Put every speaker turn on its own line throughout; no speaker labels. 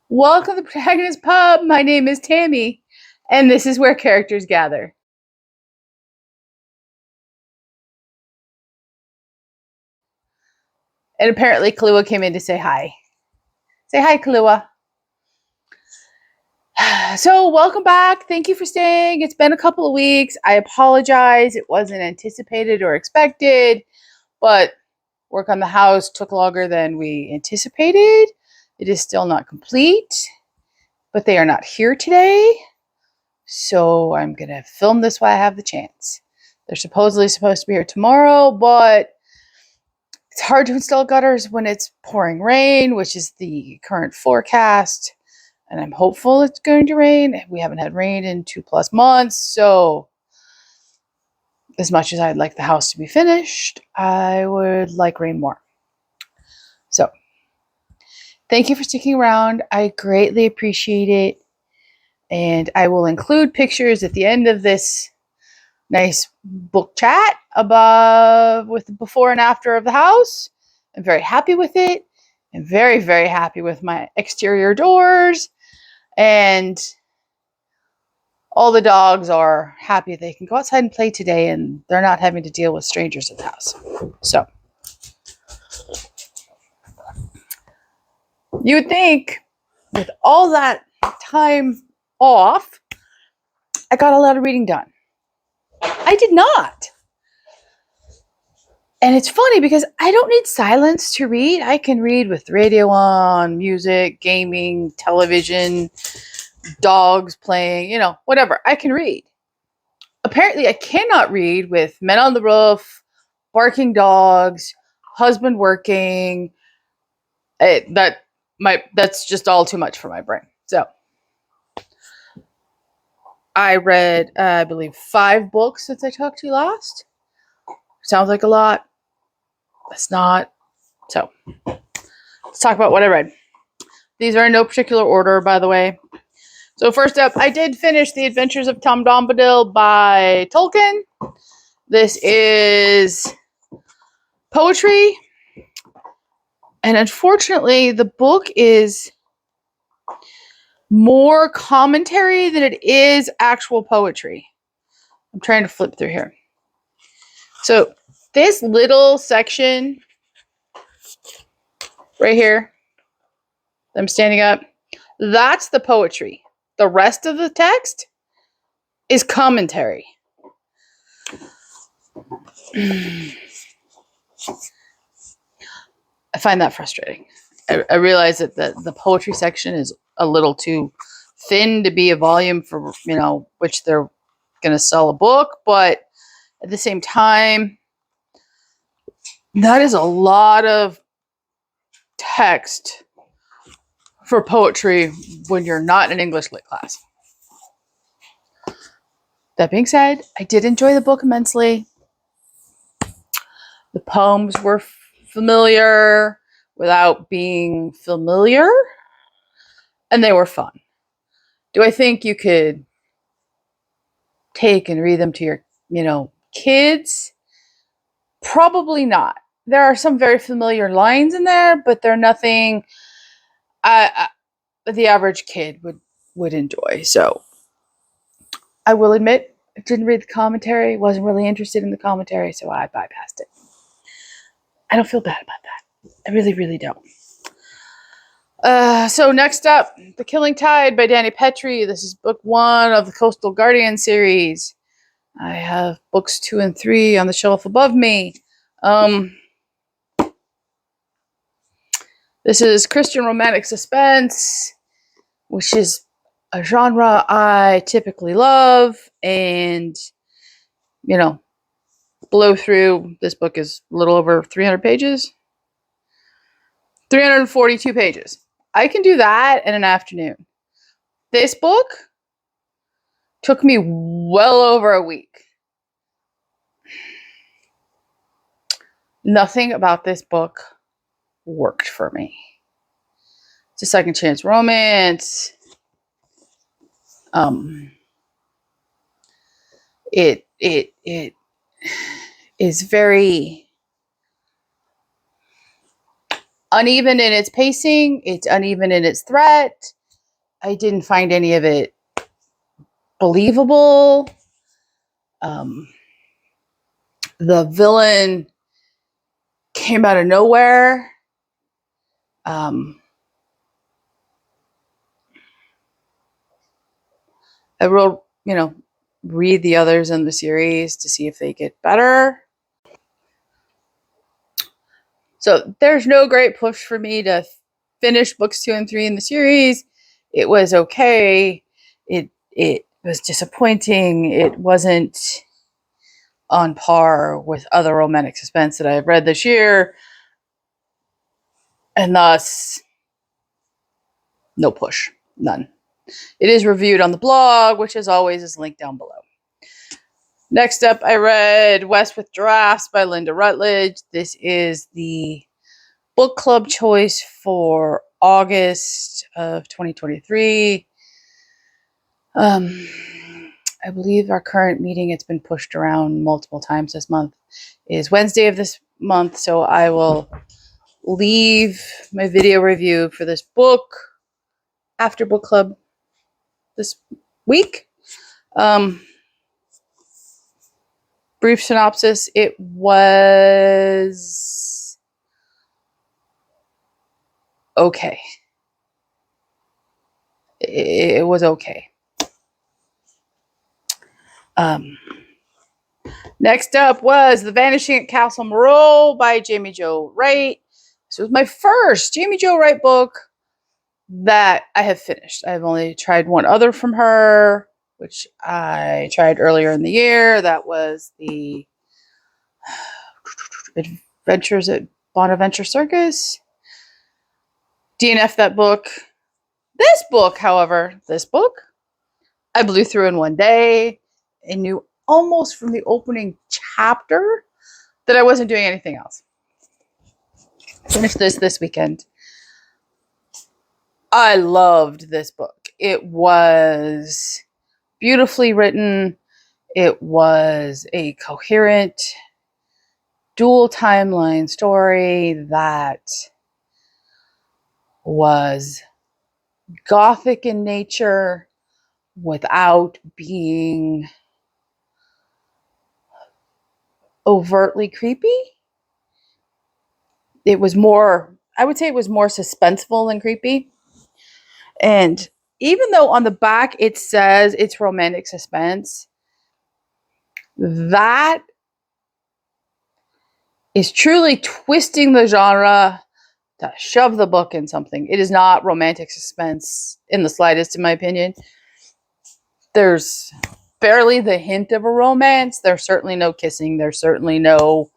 Welcome to the Protagonist Pub. My name is Tammy, and this is where characters gather. And apparently, Kahlua came in to say hi. Say hi, Kahlua. So, welcome back. Thank you for staying. It's been a couple of weeks. I apologize. It wasn't anticipated or expected, but work on the house took longer than we anticipated. It is still not complete, but they are not here today. So I'm going to film this while I have the chance. They're supposedly supposed to be here tomorrow, but it's hard to install gutters when it's pouring rain, which is the current forecast. And I'm hopeful it's going to rain. We haven't had rain in 2+ months. So as much as I'd like the house to be finished, I would like rain more. So thank you for sticking around. I greatly appreciate it. And I will include pictures at the end of this nice book chat above with the before and after of the house. I'm very happy with it. I'm very, very happy with my exterior doors. And all the dogs are happy they can go outside and play today and they're not having to deal with strangers at the house. So you would think with all that time off, I got a lot of reading done. I did not. And it's funny because I don't need silence to read. I can read with radio on, music, gaming, television, dogs playing, whatever. I can read. Apparently, I cannot read with men on the roof, barking dogs, husband working. That's just all too much for my brain. So I read, I believe, 5 books since I talked to you last. Sounds like a lot. It's not. So let's talk about what I read. These are in no particular order, by the way. So first up, I did finish The Adventures of Tom Bombadill by Tolkien. This is poetry. And unfortunately, the book is more commentary than it is actual poetry. I'm trying to flip through here. So this little section right here, I'm standing up, that's the poetry. The rest of the text is commentary. I find that frustrating. I realize that the poetry section is a little too thin to be a volume for, which they're going to sell a book. But at the same time, that is a lot of text for poetry when you're not in an English lit class. That being said, I did enjoy the book immensely. The poems were familiar without being familiar, and they were fun. Do I think you could take and read them to your, kids? Probably not. There are some very familiar lines in there, but they're nothing the average kid would enjoy. So I will admit, I didn't read the commentary, wasn't really interested in the commentary, so I bypassed it. I don't feel bad about that. I really, really don't. So next up, The Killing Tide by Dani Pettrey. This is book 1 of the Coastal Guardian series. I have books 2 and 3 on the shelf above me. This is Christian romantic suspense, which is a genre I typically love, and blow through. This book is a little over 300 pages. 342 pages. I can do that in an afternoon. This book took me well over a week. Nothing about this book worked for me. It's a second chance romance. It is very uneven in its pacing. It's uneven in its threat. I didn't find any of it believable. The villain came out of nowhere. I will, read the others in the series to see if they get better. So there's no great push for me to finish books 2 and 3 in the series. It was okay. It was disappointing. It wasn't on par with other romantic suspense that I've read this year. And thus, no push. None. It is reviewed on the blog, which as always is linked down below. Next up, I read West with Giraffes by Lynda Rutledge. This is the book club choice for August of 2023. I believe our current meeting, it's been pushed around multiple times this month, is Wednesday of this month. So I will leave my video review for this book after book club this week. Brief synopsis. It was okay. It was okay. Next up was The Vanishing at Castle Moreau by Jamie Jo Wright. This was my first Jamie Jo Wright book that I have finished. I've only tried one other from her, which I tried earlier in the year. That was the Adventures at Bonaventure Circus. DNF that book. This book, however, I blew through in one day and knew almost from the opening chapter that I wasn't doing anything else. I finished this weekend. I loved this book. It was beautifully written. It was a coherent dual timeline story that was gothic in nature without being overtly creepy. It was more, I would say it was more suspenseful than creepy. And even though on the back it says it's romantic suspense, that is truly twisting the genre to shove the book in something. It is not romantic suspense in the slightest, in my opinion. There's barely the hint of a romance. There's certainly no kissing. There's certainly no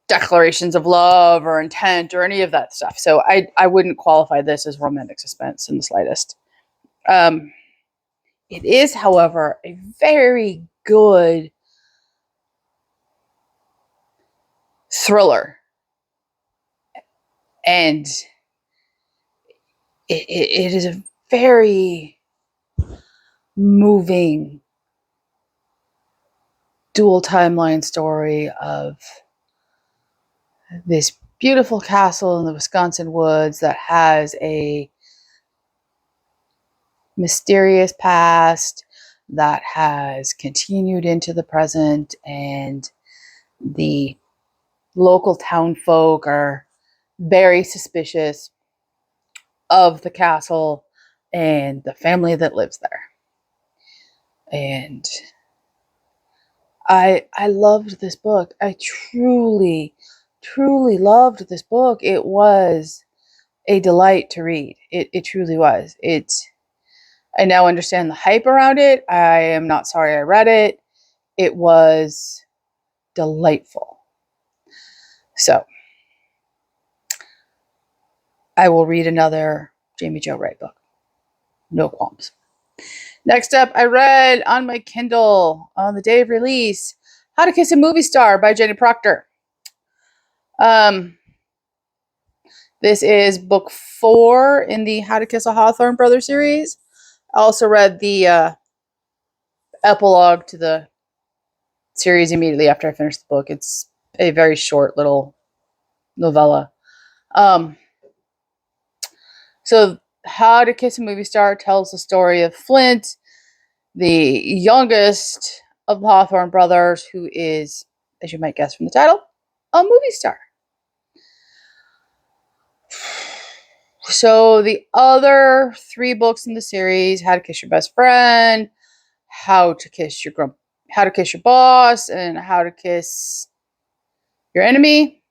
declarations of love or intent or any of that stuff. So I wouldn't qualify this as romantic suspense in the slightest. It is, however, a very good thriller. And it is a very moving dual timeline story of this beautiful castle in the Wisconsin woods that has a mysterious past that has continued into the present, and the local town folk are very suspicious of the castle and the family that lives there. And I loved this book. I truly loved this book. It was a delight to read. It truly was. I now understand the hype around it. I am not sorry I read it. It was delightful. So I will read another Jamie Jo Wright book. No qualms. Next up, I read on my Kindle on the day of release, How to Kiss a Movie Star by Jenny Proctor. This is book 4 in the How to Kiss a Hawthorne Brother series. I also read the epilogue to the series immediately after I finished the book. It's a very short little novella. Um, so How to Kiss a Movie Star tells the story of Flint, the youngest of the Hawthorne brothers, who is, as you might guess from the title, a movie star. So the other 3 books in the series, How to Kiss Your Best Friend, How to Kiss Your Boss, and How to Kiss Your Enemy.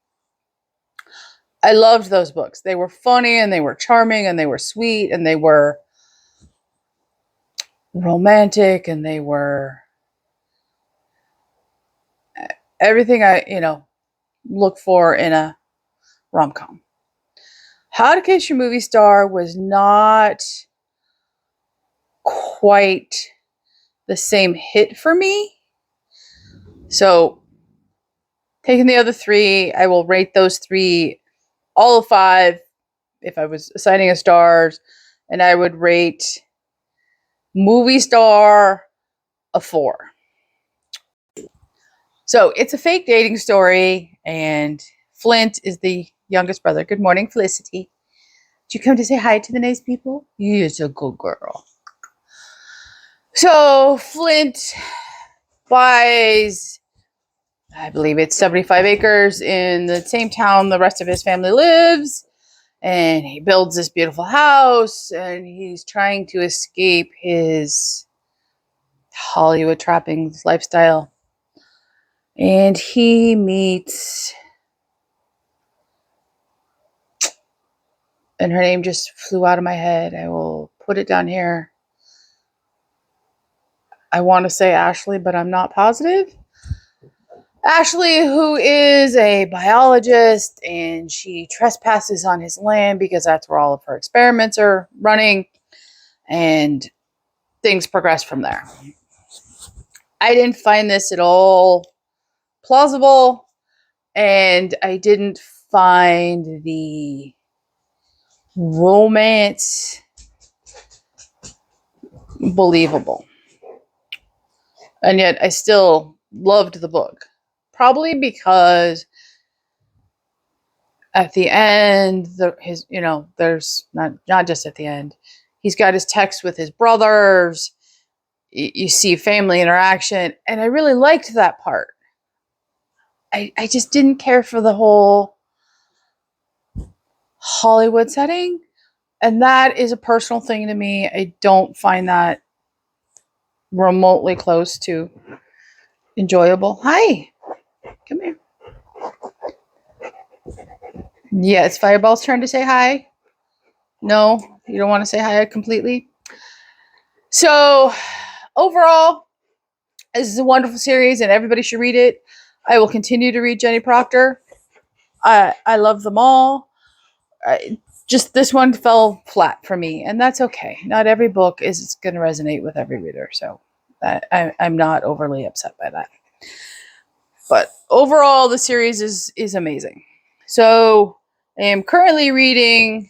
I loved those books. They were funny and they were charming and they were sweet and they were romantic and they were everything I, look for in a rom-com. How to Kiss Your Movie Star was not quite the same hit for me. So, taking the other 3, I will rate those 3 all of 5 if I was assigning a stars, and I would rate Movie Star a 4. So, it's a fake dating story, and Flint is the youngest brother. Good morning, Felicity. Did you come to say hi to the nice people? You're a good girl. So Flint buys, I believe it's 75 acres in the same town the rest of his family lives. And he builds this beautiful house. And he's trying to escape his Hollywood trappings lifestyle. And he meets, and her name just flew out of my head. I will put it down here. I want to say Ashley, but I'm not positive. Ashley, who is a biologist, and she trespasses on his land because that's where all of her experiments are running, and things progress from there. I didn't find this at all plausible, and I didn't find the romance believable. And yet I still loved the book. Probably because at the end, there's not just at the end. He's got his text with his brothers. You see family interaction, and I really liked that part. I just didn't care for the whole Hollywood setting, and that is a personal thing to me. I don't find that remotely close to enjoyable. Hi, come here. Yeah, it's Fireball's turn to say hi. No, you don't want to say hi completely. So, overall, this is a wonderful series, and everybody should read it. I will continue to read Jenny Proctor. I love them all. Just this one fell flat for me, and that's okay. Not every book is going to resonate with every reader, so I'm not overly upset by that. But overall, the series is amazing. So I am currently reading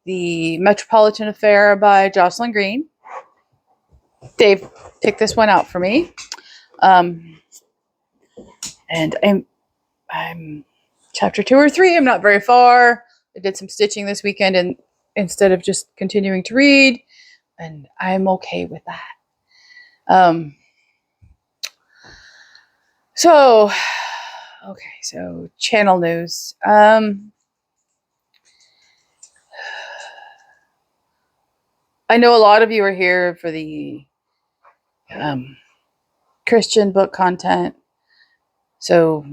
The Metropolitan Affair by Jocelyn Green. Dave picked this one out for me. And I'm chapter 2 or 3. I'm not very far. I did some stitching this weekend and instead of just continuing to read, and I'm okay with that. So channel news. I know a lot of you are here for the Christian book content, so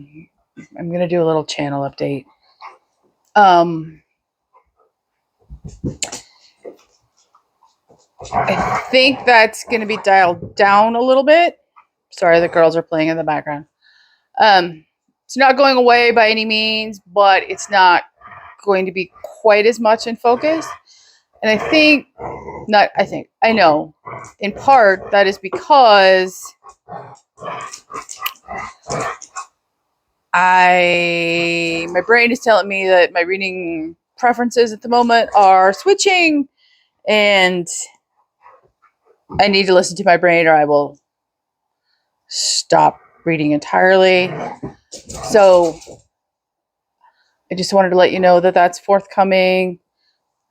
I'm going to do a little channel update. I think that's going to be dialed down a little bit. Sorry, the girls are playing in the background. It's not going away by any means, but it's not going to be quite as much in focus. And I know, in part, that is because my brain is telling me that my reading preferences at the moment are switching, and I need to listen to my brain or I will stop reading entirely. So I just wanted to let you know that that's forthcoming.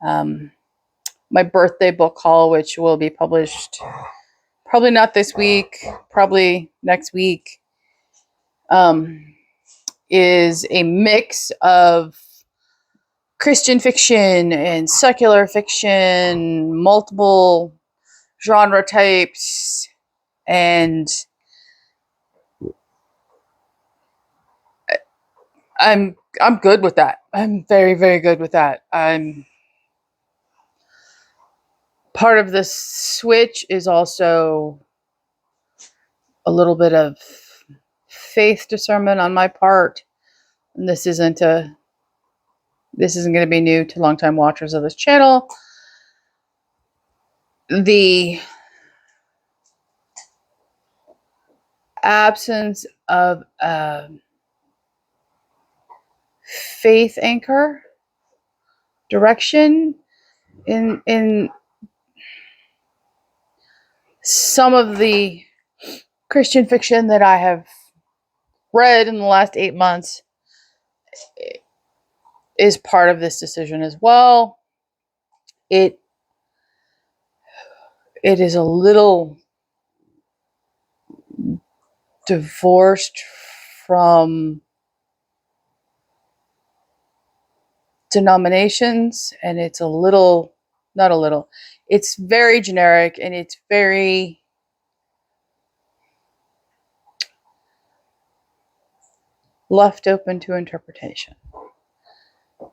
My birthday book haul, which will be published probably not this week, probably next week, is a mix of Christian fiction and secular fiction, multiple genre types, and I'm good with that. I'm very, very good with that. I'm part of the switch is also a little bit of faith discernment on my part. And this isn't going to be new to longtime watchers of this channel. The absence of a faith anchor direction in some of the Christian fiction that I have read in the last 8 months is part of this decision as well. It is a little divorced from denominations, and it's it's very generic, and it's very left open to interpretation.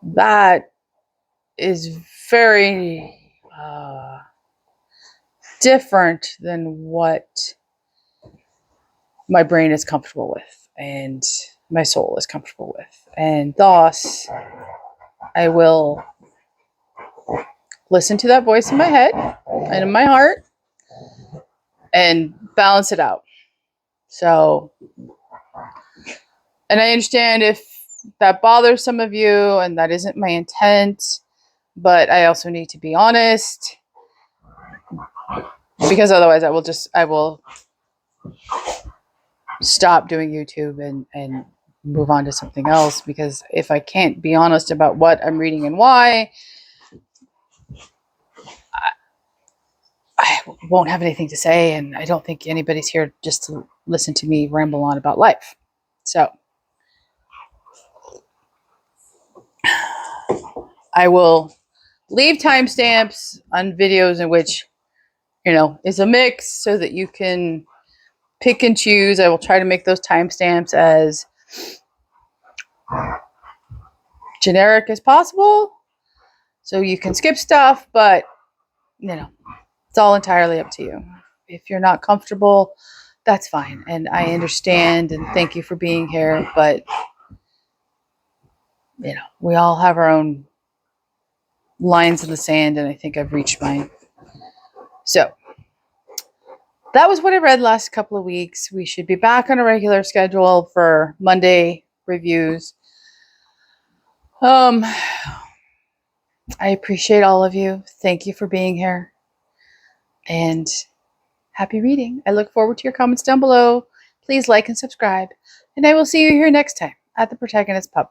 That is very different than what my brain is comfortable with and my soul is comfortable with. And thus, I will listen to that voice in my head and in my heart and balance it out. So, and I understand if that bothers some of you, and that isn't my intent, but I also need to be honest, because otherwise I will stop doing YouTube and move on to something else, because if I can't be honest about what I'm reading and why, I won't have anything to say, and I don't think anybody's here just to listen to me ramble on about life. So I will leave timestamps on videos in which, is a mix so that you can pick and choose. I will try to make those timestamps as generic as possible so you can skip stuff, but it's all entirely up to you. If you're not comfortable, that's fine, and I understand, and thank you for being here, but we all have our own lines in the sand, and I think I've reached mine. So that was what I read last couple of weeks. We should be back on a regular schedule for Monday reviews. I appreciate all of you. Thank you for being here. And happy reading. I look forward to your comments down below. Please like and subscribe. And I will see you here next time at the Protagonist Pub.